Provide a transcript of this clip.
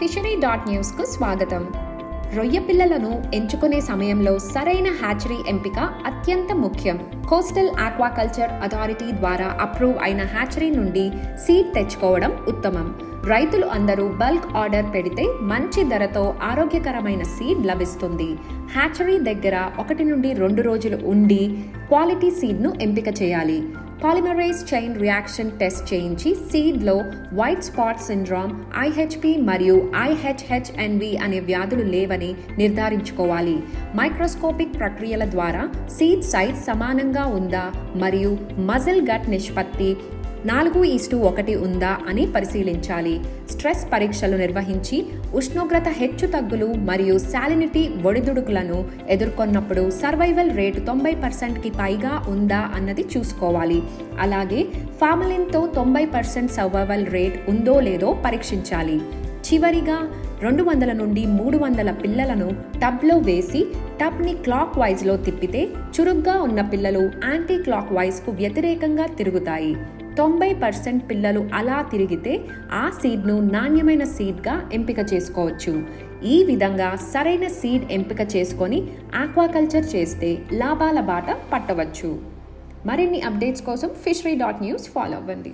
fishery.news కు స్వాగతం. రొయ్య పిల్లలను ఎంచుకునే సమయంలో సరైన హ్యాచరీ ఎంపిక అత్యంత ముఖ్యం. కోస్టల్ ఆక్వాకల్చర్ అథారిటీ ద్వారా అప్రూవ్ అయిన హ్యాచరీ నుండి సీడ్ తెచ్చుకోవడం ఉత్తమం. రైతులు అందరూ బల్క్ ఆర్డర్ పెడితే మంచి ధరతో ఆరోగ్యకరమైన సీడ్ లభిస్తుంది. హ్యాచరీ దగ్గర 1 నుండి 2 రోజులు ఉండి క్వాలిటీ సీడ్ను ఎంపిక చేయాలి. పాలిమరేస్ చైన్ రియాక్షన్ టెస్ట్ చేయించి సీడ్లో వైట్ స్పాట్ సిండ్రోమ్, IHP మరియు IHHNV అనే వ్యాధులు లేవని నిర్ధారించుకోవాలి. మైక్రోస్కోపిక్ ప్రక్రియల ద్వారా సీడ్ సైజ్ సమానంగా ఉందా మరియు మజిల్ గట్ నిష్పత్తి 4:1 ఉందా అని పరిశీలించాలి. స్ట్రెస్ పరీక్షలు నిర్వహించి ఉష్ణోగ్రత హెచ్చుతగ్గులు మరియు సాలినిటీ ఒడిదుడుకులను ఎదుర్కొన్నప్పుడు సర్వైవల్ రేటు 90%కి పైగా ఉందా అన్నది చూసుకోవాలి. అలాగే ఫార్మలిన్తో 90% సర్వైవల్ రేట్ ఉందో లేదో పరీక్షించాలి. చివరిగా 200 నుండి 300 పిల్లలను టబ్లో వేసి టబ్ని క్లాక్ వైజ్లో తిప్పితే చురుగ్గా ఉన్న పిల్లలు యాంటీ క్లాక్ వైజ్కు వ్యతిరేకంగా తిరుగుతాయి. 90% పిల్లలు అలా తిరిగితే ఆ సీడ్ను నాణ్యమైన సీడ్గా ఎంపిక చేసుకోవచ్చు. ఈ విధంగా సరైన సీడ్ ఎంపిక చేసుకొని ఆక్వాకల్చర్ చేస్తే లాభాల బాట పట్టవచ్చు. మరిన్ని అప్డేట్స్ కోసం fishery.news ఫాలో అవ్వండి.